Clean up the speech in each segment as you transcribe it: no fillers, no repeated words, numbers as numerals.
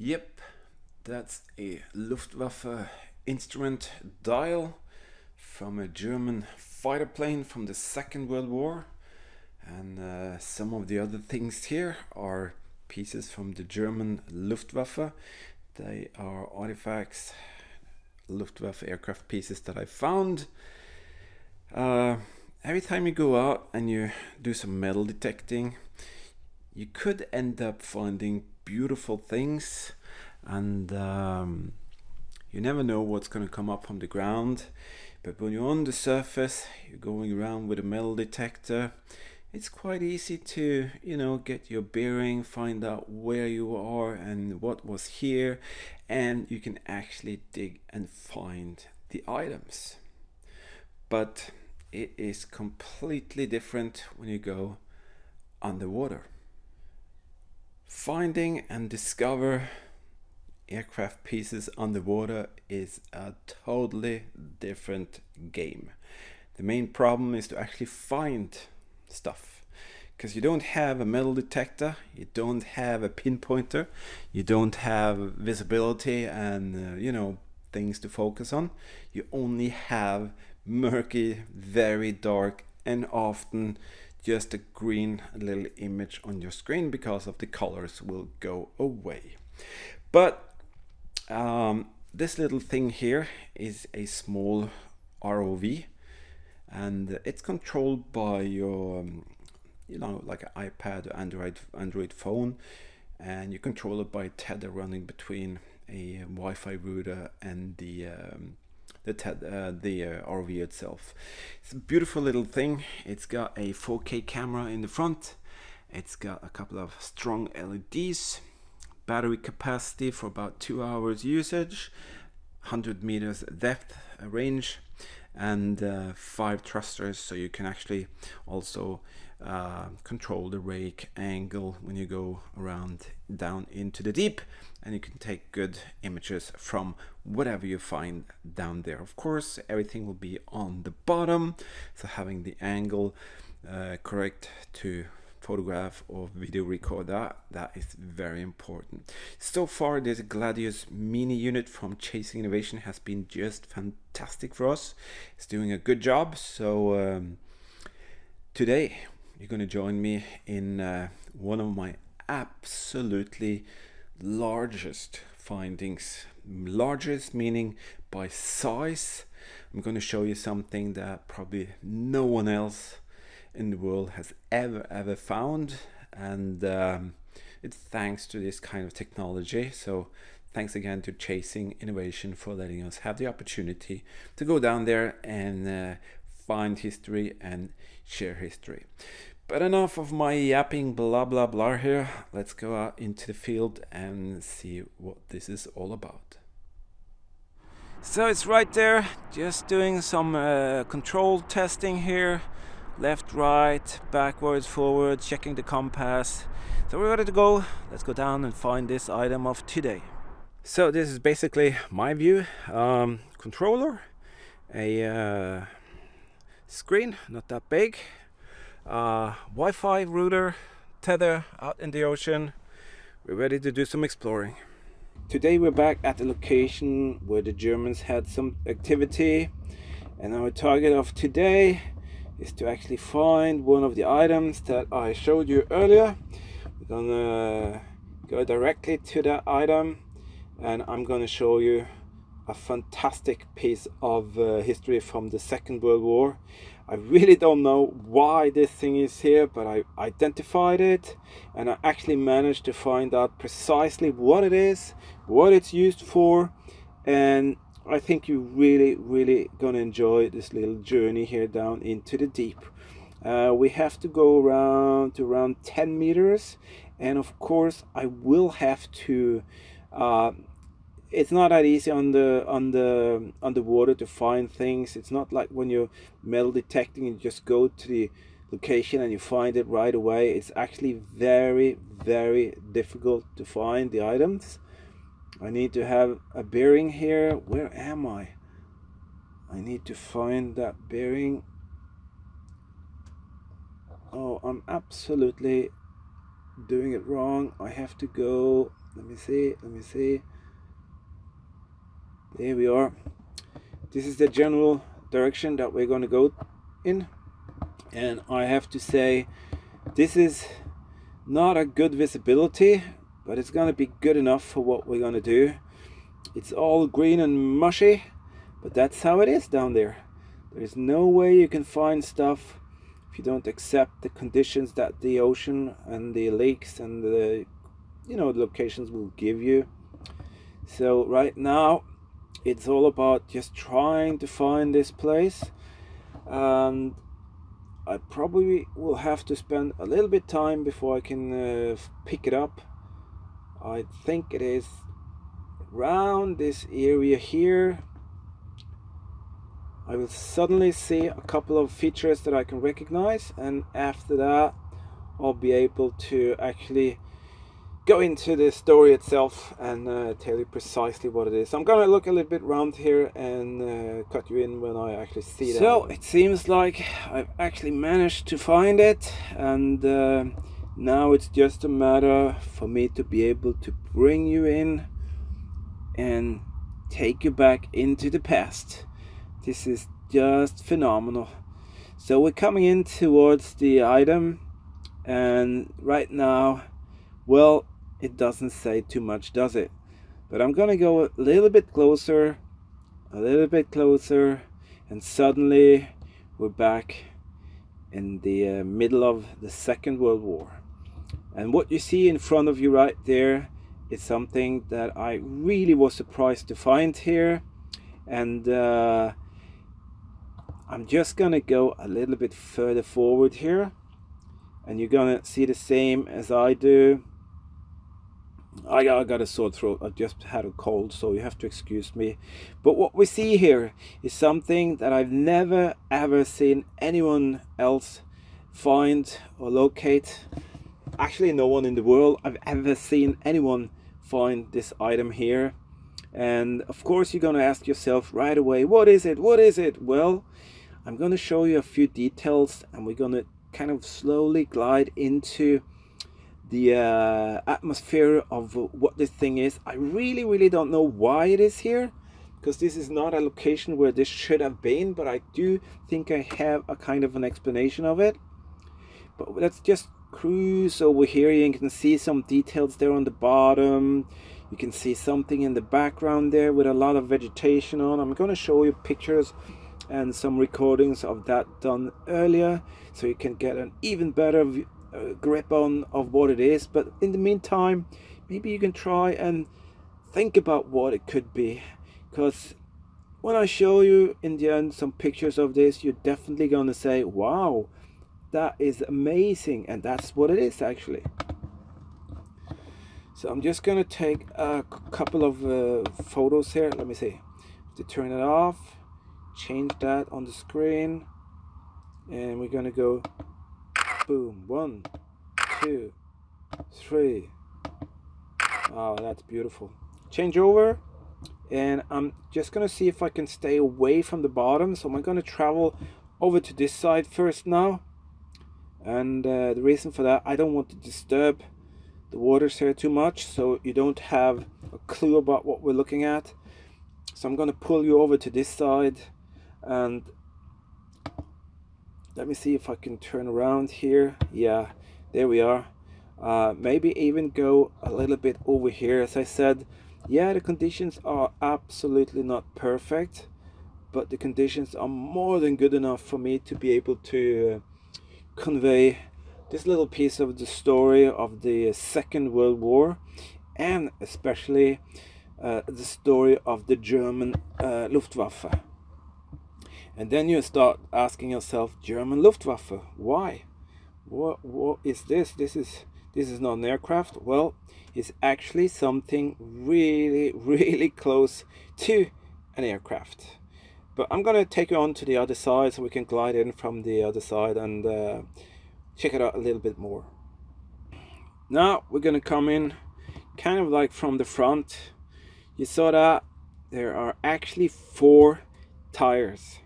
Yep, that's a Luftwaffe instrument dial from a German fighter plane from the Second World War. And some of the other things here are pieces from the German Luftwaffe. They are artifacts, Luftwaffe aircraft pieces that I found. Every time you go out and you do some metal detecting, you could end up finding beautiful things, and you never know what's going to come up from the ground. But when you're on the surface, you're going around with a metal detector, it's quite easy to, get your bearing, find out where you are and what was here, and you can actually dig and find the items. But it is completely different when you go underwater. Finding and discover aircraft pieces underwater is a totally different game. The main problem is to actually find stuff, because you don't have a metal detector, you don't have a pinpointer, you don't have visibility and things to focus on. You only have murky, very dark, and often just a green little image on your screen because of the colors will go away. But this little thing here is a small ROV, and it's controlled by your like an iPad or Android phone, and you control it by a tether running between a Wi-Fi router and the ROV itself. It's a beautiful little thing. It's got a 4K camera in the front. It's got a couple of strong LEDs, battery capacity for about 2 hours usage, 100 meters depth range, and 5 thrusters, so you can actually also control the rake angle when you go around down into the deep, and you can take good images from whatever you find down there. Of course, everything will be on the bottom, so having the angle correct to photograph or video record that is very important. So far, this Gladius Mini unit from Chasing Innovation has been just fantastic for us. It's doing a good job. So today you're going to join me in one of my absolutely largest findings. Largest meaning by size. I'm going to show you something that probably no one else in the world has ever found, and it's thanks to this kind of technology. So thanks again to Chasing Innovation for letting us have the opportunity to go down there and find history and share history. But enough of my yapping blah blah blah here. Let's go out into the field and see what this is all about. So it's right there, just doing some control testing here. Left, right, backwards, forward, checking the compass. So we're ready to go. Let's go down and find this item of today. So this is basically my view. Controller, a screen, not that big, Wi-Fi router, tether out in the ocean. We're ready to do some exploring. Today we're back at the location where the Germans had some activity, and our target of today is to actually find one of the items that I showed you earlier. We're gonna go directly to that item, and I'm gonna show you a fantastic piece of history from the Second World War. I really don't know why this thing is here, but I identified it, and I actually managed to find out precisely what it is, what it's used for, and I think you're really gonna enjoy this little journey here down into the deep. We have to go around 10 meters, and of course I will have to it's not that easy on the water to find things. It's not like when you're metal detecting, you just go to the location and you find it right away. It's actually very difficult to find the items. I need to have a bearing here. Where am I? I need to find that bearing. Oh, I'm absolutely doing it wrong. I have to go let me see. There we are. This is the general direction that we're going to go in, and I have to say this is not a good visibility, but it's going to be good enough for what we're going to do. It's all green and mushy, but that's how it is down there. There's no way you can find stuff if you don't accept the conditions that the ocean and the lakes and the locations will give you. So right now it's all about just trying to find this place, and I probably will have to spend a little bit time before I can pick it up. I think it is around this area here. I will suddenly see a couple of features that I can recognize, and after that I'll be able to actually go into the story itself and tell you precisely what it is. I'm gonna look a little bit around here and cut you in when I actually see that. So it seems like I've actually managed to find it, and now it's just a matter for me to be able to bring you in and take you back into the past. This is just phenomenal. So we're coming in towards the item, and right now, well, it doesn't say too much, does it? But I'm gonna go a little bit closer, and suddenly we're back in the middle of the Second World War. And what you see in front of you right there is something that I really was surprised to find here. And I'm just gonna go a little bit further forward here, and you're gonna see the same as I do. I got a sore throat. I just had a cold, so you have to excuse me. But what we see here is something that I've never ever seen anyone else find or locate. Actually, no one in the world I've ever seen anyone find this item here. And of course you're gonna ask yourself right away, what is it? Well, I'm gonna show you a few details, and we're gonna kind of slowly glide into the atmosphere of what this thing is. I really don't know why it is here, because this is not a location where this should have been, but I do think I have a kind of an explanation of it. But let's just cruise over here. You can see some details there on the bottom. You can see something in the background there with a lot of vegetation on. I'm going to show you pictures and some recordings of that done earlier, so you can get an even better grip on of what it is. But in the meantime, maybe you can try and think about what it could be, because when I show you in the end some pictures of this, you're definitely going to say, wow, that is amazing. And that's what it is actually. So I'm just going to take a couple of photos here. Let me see. To turn it off, change that on the screen, and we're going to go boom, 1, 2, 3. Oh, that's beautiful. Change over, and I'm just going to see if I can stay away from the bottom. So I'm going to travel over to this side first now, and the reason for that, I don't want to disturb the waters here too much, so you don't have a clue about what we're looking at. So I'm going to pull you over to this side, and let me see if I can turn around here. Yeah, there we are. Maybe even go a little bit over here. As I said, yeah, the conditions are absolutely not perfect, but the conditions are more than good enough for me to be able to convey this little piece of the story of the Second World War, and especially the story of the German Luftwaffe. And then you start asking yourself, German Luftwaffe, why? What is this? This is not an aircraft. Well, it's actually something really close to an aircraft. But I'm gonna take you on to the other side so we can glide in from the other side and check it out a little bit more. Now we're gonna come in kind of like from the front. You saw that there are actually 4 tires.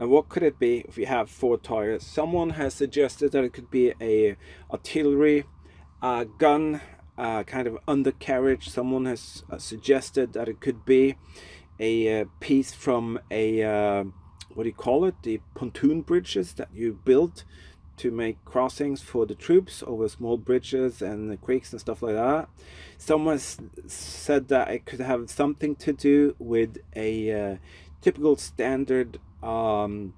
And what could it be if you have 4 tires? Someone has suggested that it could be a artillery, a gun, kind of undercarriage. Someone has suggested that it could be a piece from a what do you call it, the pontoon bridges that you build to make crossings for the troops over small bridges and the creeks and stuff like that. Someone said that it could have something to do with a typical standard wagon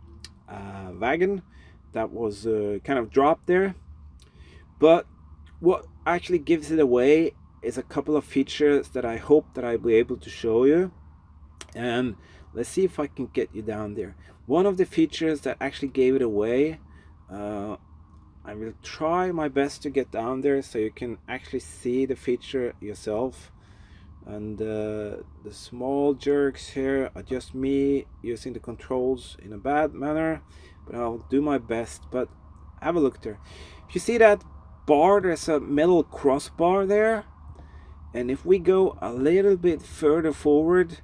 that was kind of dropped there. But what actually gives it away is a couple of features that I hope that I'll be able to show you. And let's see if I can get you down there. One of the features that actually gave it away, I will try my best to get down there so you can actually see the feature yourself. And the small jerks here are just me using the controls in a bad manner, but I'll do my best. But have a look there. If you see that bar, there's a metal crossbar there, and if we go a little bit further forward,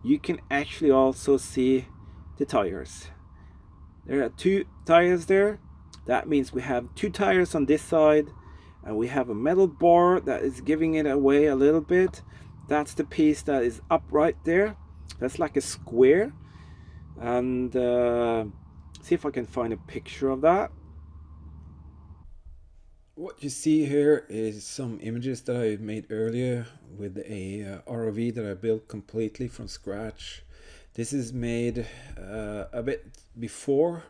you can actually also see the tires. There are 2 tires there. That means we have 2 tires on this side, and we have a metal bar that is giving it away a little bit. That's the piece that is up right there. That's like a square. And see if I can find a picture of that. What you see here is some images that I made earlier with a ROV that I built completely from scratch. This is made a bit before.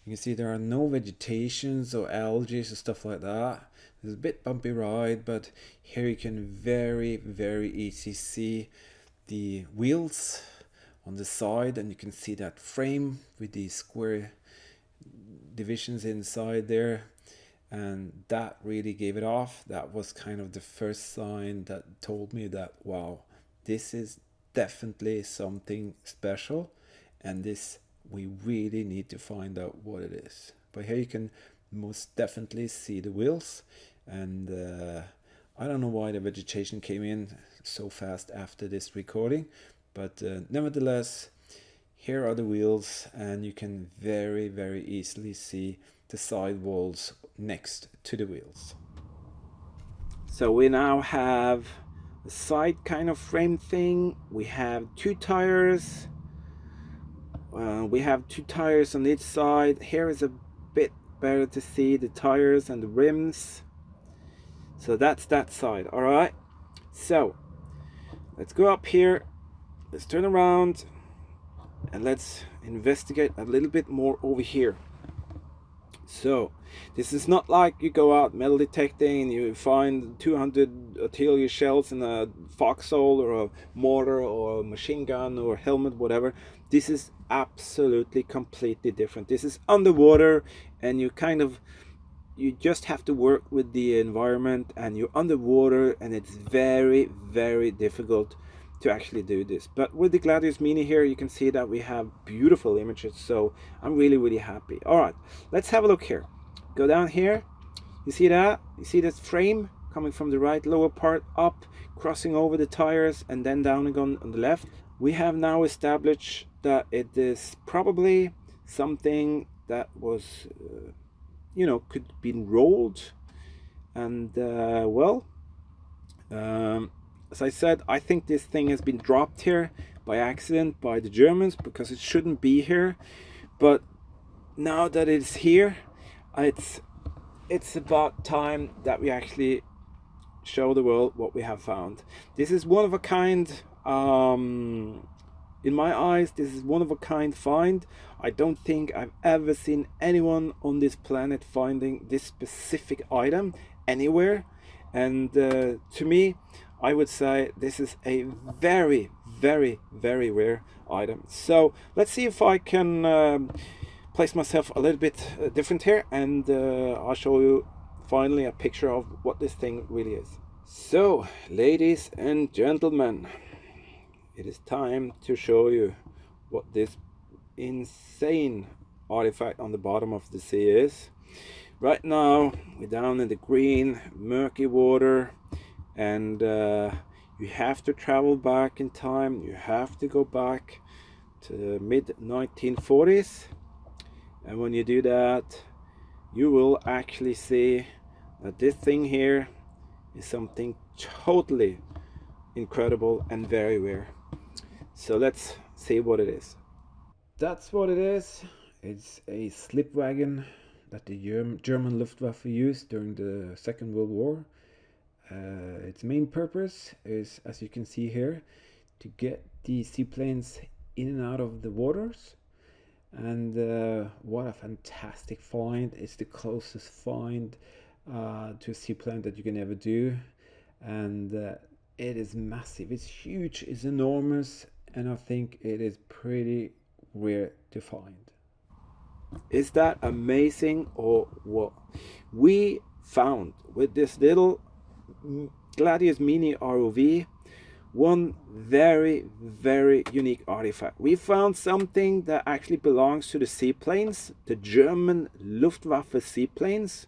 You can see there are no vegetations or algae or stuff like that. It's a bit bumpy ride, but here you can very easily see the wheels on the side, and you can see that frame with the square divisions inside there. And that really gave it off. That was kind of the first sign that told me that, wow, this is definitely something special, and this we really need to find out what it is. But here you can most definitely see the wheels, and I don't know why the vegetation came in so fast after this recording, but nevertheless, here are the wheels, and you can very easily see the side walls next to the wheels. So we now have a side kind of frame thing. We have 2 tires. We have 2 tires on each side. Here is a bit better to see the tires and the rims. So that's that side. All right. So let's go up here. Let's turn around and let's investigate a little bit more over here. So this is not like you go out metal detecting and you find 200 artillery shells in a foxhole or a mortar or a machine gun or helmet, whatever. This is absolutely completely different. This is underwater, and you just have to work with the environment, and you're underwater, and it's very difficult to actually do this. But with the Gladius Mini here, you can see that we have beautiful images, so I'm really happy. All right, let's have a look here. Go down here. You see that? You see this frame coming from the right lower part up, crossing over the tires, and then down again on the left. We have now established that it is probably something that was could be rolled, and as I said, I think this thing has been dropped here by accident by the Germans, because it shouldn't be here. But now that it's here, it's about time that we actually show the world what we have found. This is one of a kind. In my eyes, this is one of a kind find. I don't think I've ever seen anyone on this planet finding this specific item anywhere. And to me, I would say this is a very rare item. So let's see if I can place myself a little bit different here, and I'll show you finally a picture of what this thing really is. So, ladies and gentlemen, it is time to show you what this insane artifact on the bottom of the sea is. Right now we're down in the green murky water, and you have to travel back in time. You have to go back to the mid 1940s, and when you do that, you will actually see that this thing here is something totally incredible and very rare. So let's see what it is. That's what it is. It's a slip wagon that the German Luftwaffe used during the Second World War. Its main purpose is, as you can see here, to get the seaplanes in and out of the waters. And what a fantastic find. It's the closest find to a seaplane that you can ever do. And it is massive, it's huge, it's enormous, and I think it is pretty rare to find. Is that amazing or what? We found with this little Gladius Mini ROV one very unique artifact. We found something that actually belongs to the seaplanes, the German Luftwaffe seaplanes.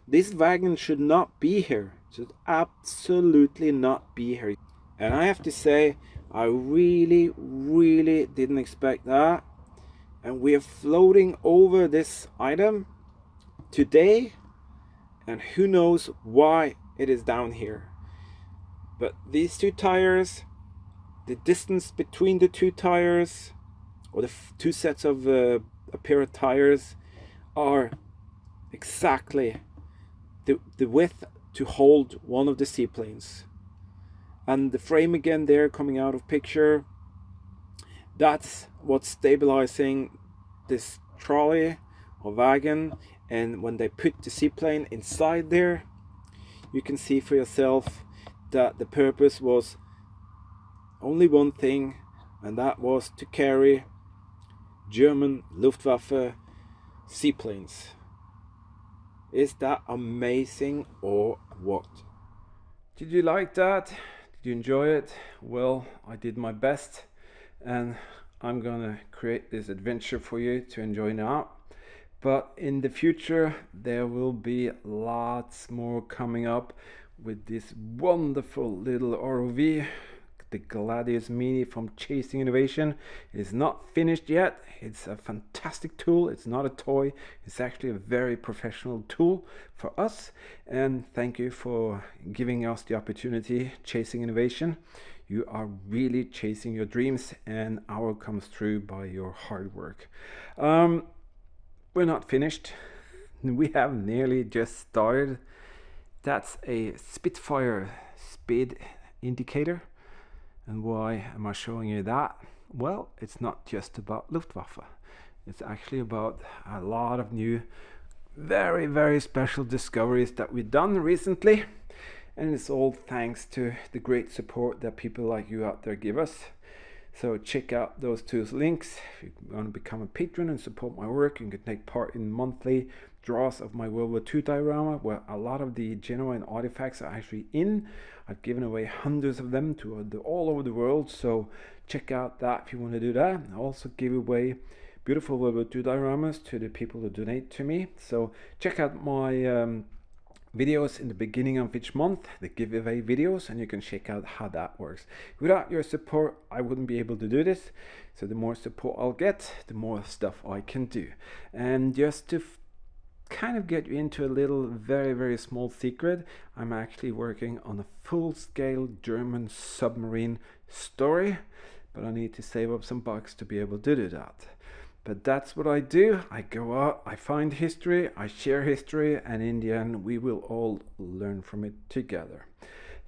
This wagon should not be here, should absolutely not be here. And I have to say, I really didn't expect that. And we are floating over this item today, and who knows why it is down here. But these two tires, the distance between the two tires, or the two sets of a pair of tires, are exactly the width to hold one of the seaplanes. And the frame again there coming out of picture, that's what's stabilizing this trolley or wagon. And when they put the seaplane inside there, you can see for yourself that the purpose was only one thing, and that was to carry German Luftwaffe seaplanes. Is that amazing or what? Did you like that? Did you enjoy it? Well, I did my best, and I'm gonna create this adventure for you to enjoy now. But in the future there will be lots more coming up with this wonderful little ROV, the Gladius Mini from Chasing Innovation. It is not finished yet. It's a fantastic tool. It's not a toy. It's actually a very professional tool for us. And thank you for giving us the opportunity, Chasing Innovation. You are really chasing your dreams, and our comes through by your hard work. We're not finished. We have nearly just started. That's a Spitfire speed indicator. And why am I showing you that? Well, it's not just about Luftwaffe. It's actually about a lot of new, very special discoveries that we've done recently. And it's all thanks to the great support that people like you out there give us. So check out those two links. If you want to become a patron and support my work, you can take part in monthly draws of my World War II diorama, where a lot of the genuine artifacts are actually in. I've given away hundreds of them to all over the world, so check out that if you want to do that. I also give away beautiful World War II dioramas to the people who donate to me. So check out my videos in the beginning of each month, the giveaway videos, and you can check out how that works. Without your support, I wouldn't be able to do this. So the more support I'll get, the more stuff I can do. And just to kind of get you into a little very small secret, I'm actually working on a full-scale German submarine story, but I need to save up some bucks to be able to do that. But that's what I do. I go out, I find history, I share history, and in the end we will all learn from it together.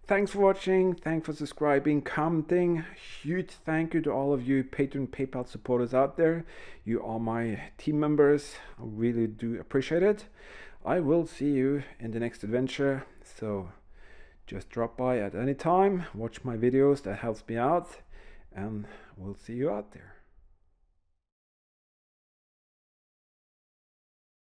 Thanks for watching, thanks for subscribing, commenting. Huge thank you to all of you Patreon, PayPal supporters out there. You are my team members. I really do appreciate it. I will see you in the next adventure. So just drop by at any time, watch my videos, that helps me out, and we'll see you out there.